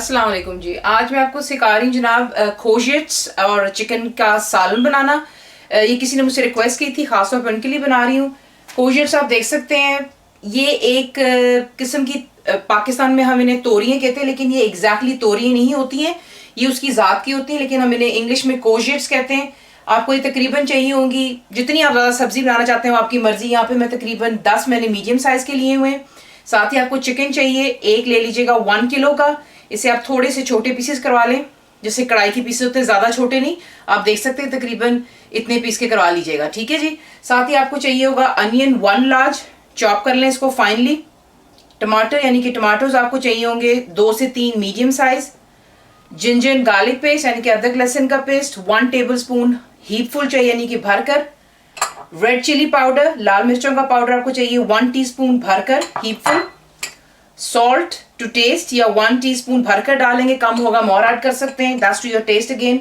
अस्सलाम वालेकुम जी। आज मैं आपको सिखा रही हूँ जनाब खोशियट्स और चिकन का सालन बनाना। ये किसी ने मुझसे रिक्वेस्ट की थी, खासतौर पर उनके लिए बना रही हूँ। खोशियट्स आप देख सकते हैं, ये एक किस्म की पाकिस्तान में हम इन्हें तोरियां कहते हैं, लेकिन ये एग्जैक्टली तोरियां नहीं होती हैं, ये उसकी ज़ात की होती है, लेकिन हम इन्हें इंग्लिश में खोशियट्स कहते हैं। आपको ये तकरीबन चाहिए होंगी, जितनी आप ज़्यादा सब्जी बनाना चाहते हो आपकी मर्जी। यहाँ पे मैं तकरीबन 10 मैंने मीडियम साइज़ के लिए हुए हैं। साथ ही आपको चिकन चाहिए, एक ले लीजिएगा 1 किलो का। इसे आप थोड़े से छोटे पीसेस करवा लें, जैसे कढ़ाई के पीसेस होते हैं, ज़्यादा छोटे नहीं। आप देख सकते हैं तकरीबन इतने पीस के करवा लीजिएगा, ठीक है जी। साथ ही आपको चाहिए होगा अनियन 1 लार्ज, चॉप कर लें इसको फाइनली। टमाटर यानी कि टमाटोज आपको चाहिए होंगे 2 से 3 medium size. Ginger garlic paste यानी कि अदरक लहसुन का पेस्ट 1 टेबल स्पून हीपफुल चाहिए, यानी कि भरकर। रेड चिली पाउडर, लाल मिर्चों का पाउडर आपको चाहिए 1 टीस्पून भरकर हीपफुल। सॉल्ट टू टेस्ट या 1 टीस्पून भरकर डालेंगे, कम होगा मोर ऐड कर सकते हैं, that's to your taste again.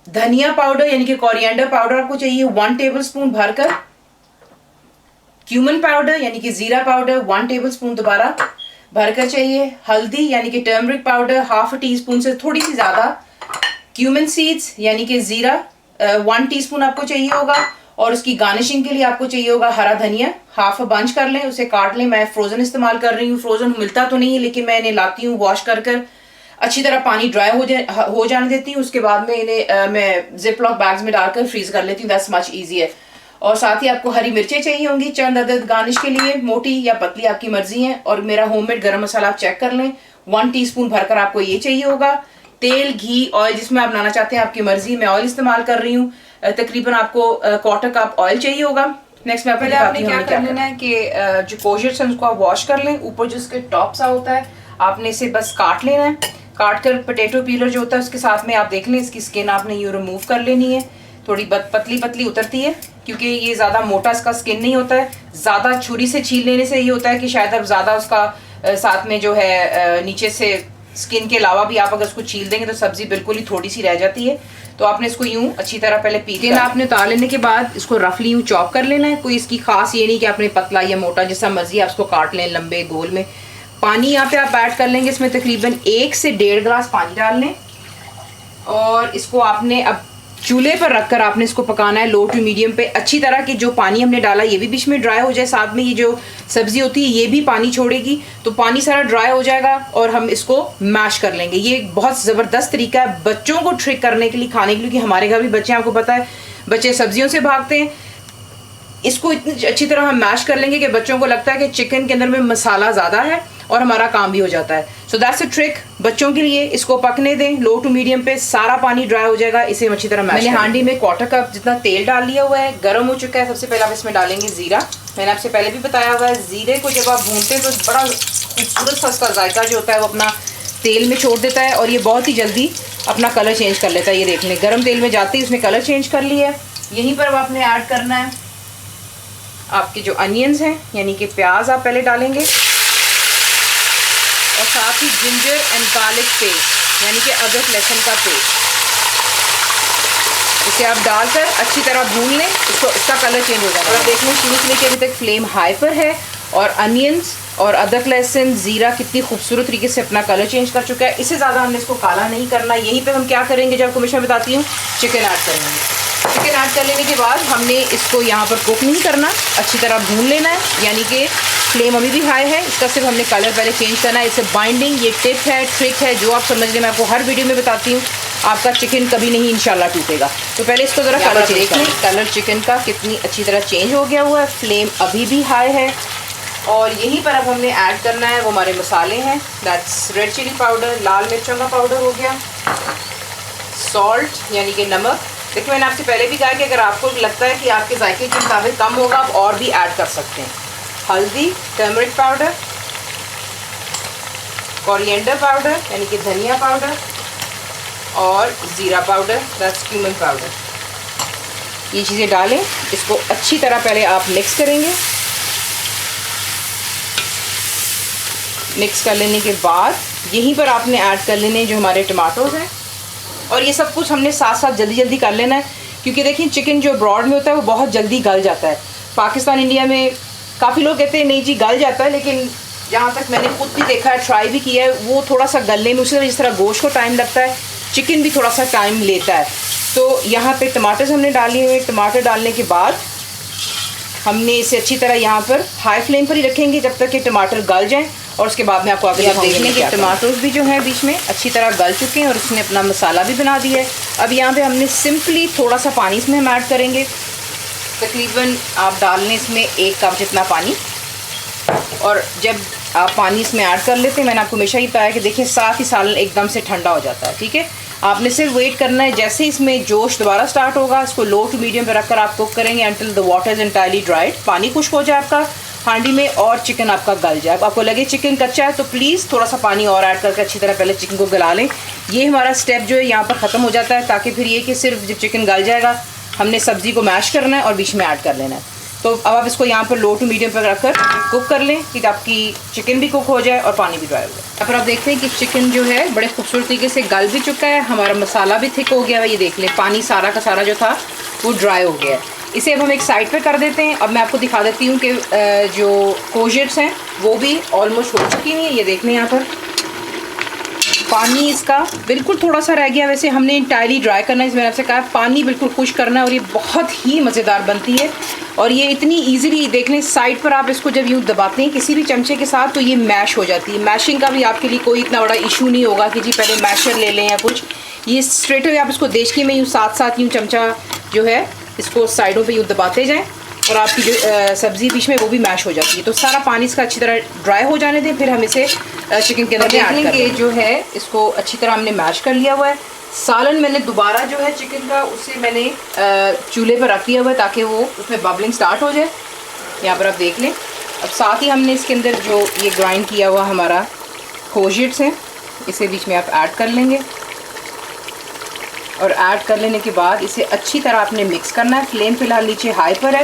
धनिया पाउडर यानी कि कोरिएंडर पाउडर आपको चाहिए 1 टेबल स्पून भरकर। क्यूमन पाउडर यानी कि जीरा पाउडर 1 टेबल स्पून दोबारा भरकर चाहिए। हल्दी यानी कि टर्मरिक पाउडर 1/2 टीस्पून से थोड़ी सी ज्यादा। क्यूमन सीड्स यानी कि जीरा 1 टीस्पून आपको चाहिए होगा। और उसकी गार्निशिंग के लिए आपको चाहिए होगा हरा धनिया, 1/2 बंच कर लें, उसे काट लें। मैं फ्रोजन इस्तेमाल कर रही हूँ, फ्रोजन मिलता तो नहीं है, लेकिन मैं इन्हें लाती हूँ वॉश कर अच्छी तरह पानी ड्राई हो जाने देती हूँ। उसके बाद में इन्हें मैं जिप लॉक बैग्स में डालकर फ्रीज कर लेती हूँ, दैट्स मच ईजी है। और साथ ही आपको हरी मिर्चें चाहिए होंगी चंद अदद गार्निश के लिए, मोटी या पतली आपकी मर्जी है। और मेरा होममेड गरम मसाला आप चेक कर लें, 1 टीस्पून भरकर आपको ये चाहिए होगा। तेल, घी, ऑयल जिसमें आप बनाना चाहते हैं आपकी मर्जी। मैं ऑयल इस्तेमाल कर रही हूँ, तकरीबन आपको 1/4 कप ऑयल चाहिए होगा। नेक्स्ट मैं पहले आपने क्या कर लेना है कि जो कोशियट्स हैं उसको आप वॉश कर लें। ऊपर जो इसके टॉप सा होता है आपने इसे बस काट लेना है। काट कर पोटैटो पीलर जो होता है उसके साथ में आप देख लें, इसकी स्किन आपने यूँ रिमूव कर लेनी है। थोड़ी पतली पतली उतरती है, क्योंकि ये ज़्यादा मोटा इसका स्किन नहीं होता है। ज़्यादा छुरी से छील लेने से ये होता है कि शायद अब ज़्यादा उसका साथ में जो है नीचे से स्किन के अलावा भी आप अगर उसको छील देंगे तो सब्जी बिल्कुल ही थोड़ी सी रह जाती है। तो आपने इसको यूं अच्छी तरह पहले पील आपने उतार लेने के बाद इसको रफली यूं चॉप कर लेना है। कोई इसकी खास ये नहीं कि आपने पतला या मोटा, जैसा मर्जी आप इसको काट लें लंबे गोल में। पानी यहाँ पे आप ऐड कर लेंगे, इसमें तकरीबन 1 से 1.5 गिलास पानी डाल लें। और इसको आपने अब चूल्हे पर रखकर आपने इसको पकाना है लो टू मीडियम पे अच्छी तरह कि जो पानी हमने डाला ये भी बीच में ड्राई हो जाए। साथ में ये जो सब्जी होती है ये भी पानी छोड़ेगी, तो पानी सारा ड्राई हो जाएगा और हम इसको मैश कर लेंगे। ये एक बहुत ज़बरदस्त तरीका है बच्चों को ट्रिक करने के लिए, खाने के लिए, क्योंकि हमारे घर भी बच्चे, आपको पता है बच्चे सब्जियों से भागते हैं। इसको इतनी अच्छी तरह हम मैश कर लेंगे कि बच्चों को लगता है कि चिकन के अंदर में मसाला ज़्यादा है और हमारा काम भी हो जाता है। सो दैट्स अ ट्रिक बच्चों के लिए। इसको पकने दें लो टू मीडियम पे, सारा पानी ड्राई हो जाएगा। इसे अच्छी तरह मैश। मैंने हांडी में 1/4 कप जितना तेल डाल लिया हुआ है, गर्म हो चुका है। सबसे पहले आप इसमें डालेंगे ज़ीरा। मैंने आपसे पहले भी बताया हुआ है, ज़ीरे को जब आप भूनते हैं तो बड़ा खूबसूरत सा उसका जायका जो होता है वो अपना तेल में छोड़ देता है और ये बहुत ही जल्दी अपना कलर चेंज कर लेता है। ये देख लें, गर्म तेल में जाते ही उसने कलर चेंज कर लिया है। यहीं पर अब आपने ऐड करना है आपके जो अनियंस हैं, यानी कि प्याज आप पहले डालेंगे, और साथ ही जिंजर एंड गार्लिक पेस्ट यानी कि अदरक लहसुन का पेस्ट, इसे आप डालकर अच्छी तरह भून लें। इसका कलर चेंज हो जाएगा। और आप देख लें शुरू से लेकर अभी तक फ्लेम हाई पर है और अनियंस और अदरक लहसुन ज़ीरा कितनी खूबसूरत तरीके से अपना कलर चेंज कर चुका है। इससे ज़्यादा हमने इसको काला नहीं करना। यहीं पे हम क्या करेंगे, जब आपको मैं बताती हूँ, चिकन ऐड करेंगे। चिकन ऐड कर लेने के बाद हमने इसको यहाँ पर कुक नहीं करना, अच्छी तरह भून लेना है, यानी कि फ्लेम अभी भी हाई है। इसका सिर्फ हमने कलर पहले चेंज करना है। इससे बाइंडिंग, ये टिप है, ट्रिक है जो आप समझ लें, मैं आपको हर वीडियो में बताती हूँ। आपका चिकन कभी नहीं इंशाल्लाह टूटेगा। तो पहले इसको ज़रा कलर चेंज करें। कलर चिकन का कितनी अच्छी तरह चेंज हो गया हुआ है, फ्लेम अभी भी हाई है। और यहीं पर अब हमने ऐड करना है वो हमारे मसाले हैं, दैट्स रेड चिली पाउडर, लाल मिर्चों का पाउडर हो गया, सॉल्ट यानी कि नमक। देखिए मैंने आपसे पहले भी कहा कि अगर आपको लगता है कि आपके जायके के मुताबिक कम होगा आप और भी ऐड कर सकते हैं। हल्दी, टर्मरिक पाउडर, कोरिएंडर पाउडर यानी कि धनिया पाउडर, और ज़ीरा पाउडर, दैट्स क्यूमन पाउडर। ये चीज़ें डालें, इसको अच्छी तरह पहले आप मिक्स करेंगे। मिक्स कर लेने के बाद यहीं पर आपने ऐड कर लेने जो हमारे टमाटोज़ हैं। और ये सब कुछ हमने साथ साथ जल्दी जल्दी कर लेना है, क्योंकि देखिए चिकन जो ब्रॉड में होता है वो बहुत जल्दी गल जाता है। पाकिस्तान, इंडिया में काफ़ी लोग कहते हैं नहीं जी गल जाता है, लेकिन जहाँ तक मैंने खुद भी देखा है, ट्राई भी किया है, वो थोड़ा सा गलने में, उसी तरह जिस तरह गोश्त को टाइम लगता है, चिकन भी थोड़ा सा टाइम लेता है। तो यहाँ पे टमाटर हमने डाले हुए, टमाटर डालने के बाद हमने इसे अच्छी तरह यहाँ पर हाई फ्लेम पर ही रखेंगे जब तक कि टमाटर गल जाएँ, और उसके बाद में आपको आगे आप देख लेंगे टमाटोज भी जो हैं बीच में अच्छी तरह गल चुके हैं और इसने अपना मसाला भी बना दिया है। अब यहाँ पे हमने सिंपली थोड़ा सा पानी इसमें हम ऐड करेंगे, तकरीबन आप डाल लें इसमें 1 कप जितना पानी। और जब आप पानी इसमें ऐड कर लेते हैं, मैंने आपको हमेशा ही बताया कि देखिए साथ ही सालन एकदम से ठंडा हो जाता है, ठीक है। आपने सिर्फ वेट करना है, जैसे इसमें जोश दोबारा स्टार्ट होगा इसको लो टू मीडियम पर रखकर आप कुक करेंगे until the water is entirely dried, पानी खुश्क हो जाए आपका हांडी में और चिकन आपका गल जाए। आपको लगे चिकन कच्चा है तो प्लीज़ थोड़ा सा पानी और ऐड करके अच्छी तरह पहले चिकन को गला लें। ये हमारा स्टेप जो है यहाँ पर ख़त्म हो जाता है, ताकि फिर ये कि सिर्फ जब चिकन गल जाएगा हमने सब्ज़ी को मैश करना है और बीच में ऐड कर लेना है। तो अब आप इसको यहाँ पर लो टू मीडियम पर रखकर कुक कर लें कि आपकी चिकन भी कुक हो जाए और पानी भी ड्राई हो जाए। यहाँ पर आप देखते हैं कि चिकन जो है बड़े खूबसूरत तरीके से गल भी चुका है, हमारा मसाला भी थिक हो गया है, ये देख लें पानी सारा का सारा जो था वो ड्राई हो गया है। इसे अब हम एक साइड पे कर देते हैं। अब मैं आपको दिखा देती हूँ कि जो कोजेट्स हैं वो भी ऑलमोस्ट हो चुकी हैं, ये देख लें यहाँ पर पानी इसका बिल्कुल थोड़ा सा रह गया, वैसे हमने इंटायरली ड्राई करना है, मैंने आपसे कहा पानी बिल्कुल खुश्क करना है और ये बहुत ही मज़ेदार बनती है। और ये इतनी इजीली देख लें साइड पर आप इसको जब यूँ दबाते हैं किसी भी चमचे के साथ तो ये मैश हो जाती है। मैशिंग का भी आपके लिए कोई इतना बड़ा इशू नहीं होगा कि जी पहले मैशर ले लें या कुछ, ये स्ट्रेट अवे आप इसको देश में यूँ साथ साथ यूँ चमचा जो है इसको साइडों पे यूँ दबाते जाएं और आपकी जो सब्ज़ी बीच में वो भी मैश हो जाती है। तो सारा पानी इसका अच्छी तरह ड्राई हो जाने दें, फिर हम इसे चिकन के अंदर ऐड करेंगे। जो है इसको अच्छी तरह हमने मैश कर लिया हुआ है। सालन मैंने दोबारा जो है चिकन का उसे मैंने चूल्हे पर रख दिया हुआ है ताकि वो उसमें बबलिंग स्टार्ट हो जाए। यहाँ पर आप देख लें। अब साथ ही हमने इसके अंदर जो ये ग्राइंड किया हुआ हमारा कोजिट्स है इसे बीच में आप ऐड कर लेंगे और ऐड कर लेने के बाद इसे अच्छी तरह आपने मिक्स करना है। फ्लेम फ़िलहाल नीचे हाई पर है।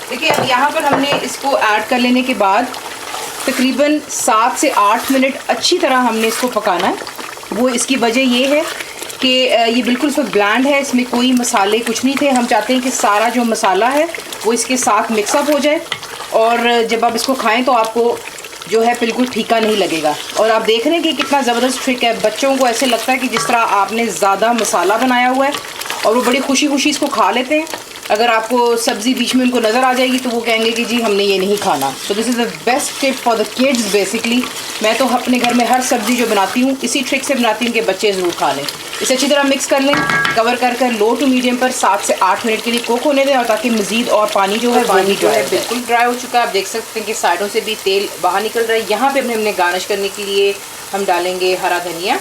देखिए अब यहाँ पर हमने इसको ऐड कर लेने के बाद तकरीबन 7 से 8 मिनट अच्छी तरह हमने इसको पकाना है। वो इसकी वजह ये है कि ये बिल्कुल इसमें ब्लैंड है, इसमें कोई मसाले कुछ नहीं थे। हम चाहते हैं कि सारा जो मसाला है वो इसके साथ मिक्सअप हो जाए और जब आप इसको खाएँ तो आपको जो है बिल्कुल फीका नहीं लगेगा। और आप देख रहे हैं कि कितना ज़बरदस्त ट्रिक है। बच्चों को ऐसे लगता है कि जिस तरह आपने ज़्यादा मसाला बनाया हुआ है और वो बड़ी खुशी खुशी इसको खा लेते हैं। अगर आपको सब्ज़ी बीच में उनको नज़र आ जाएगी तो वो कहेंगे कि जी हमने ये नहीं खाना। तो this is the best tip for the kids basically. मैं तो अपने घर में हर सब्ज़ी जो बनाती हूँ इसी ट्रिक से बनाती हूँ कि बच्चे ज़रूर खा लें। इसे अच्छी तरह मिक्स कर लें, कवर कर लो टू मीडियम पर 7 से 8 मिनट के लिए कुक होने दें और ताकि मज़ीद और पानी जो है पानी जो है बिल्कुल ड्राई हो चुका है। आप देख सकते हैं कि साइडों से भी तेल बाहर निकल रहा है। यहाँ पर हमने गार्निश करने के लिए हम डालेंगे हरा धनिया।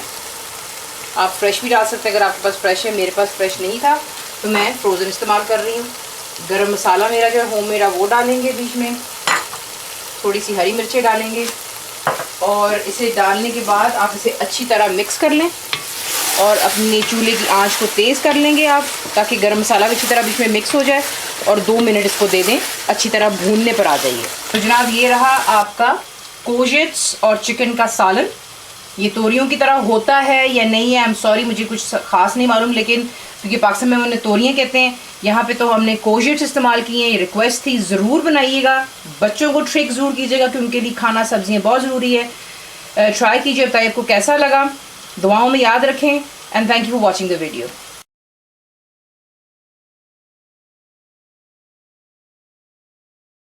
आप फ्रेश भी डाल सकते हैं अगर आपके पास फ्रेश है, मेरे पास फ्रेश नहीं था तो मैं फ्रोज़न इस्तेमाल कर रही हूँ। गरम मसाला मेरा जो है होममेड वो डालेंगे बीच में, थोड़ी सी हरी मिर्चें डालेंगे और इसे डालने के बाद आप इसे अच्छी तरह मिक्स कर लें और अपने चूल्हे की आंच को तेज़ कर लेंगे आप ताकि गरम मसाला भी अच्छी तरह बीच में मिक्स हो जाए और 2 मिनट इसको दे दें, अच्छी तरह भूनने पर आ जाइए। तो जनाब ये रहा आपका कोजिट्स और चिकन का सालन। ये तोरियों की तरह होता है या नहीं है आई एम सॉरी, मुझे कुछ ख़ास नहीं मालूम, लेकिन क्योंकि पाकिस्तान में उन्हें तोरियाँ कहते हैं, यहाँ पे तो हमने कोजिट्स इस्तेमाल किए हैं। ये रिक्वेस्ट थी, ज़रूर बनाइएगा, बच्चों को ट्रिक ज़रूर कीजिएगा कि उनके लिए खाना सब्जियाँ बहुत ज़रूरी है। ट्राई कीजिए, बताइए आपको कैसा लगा। दुआओं में याद रखें and thank you for watching the video.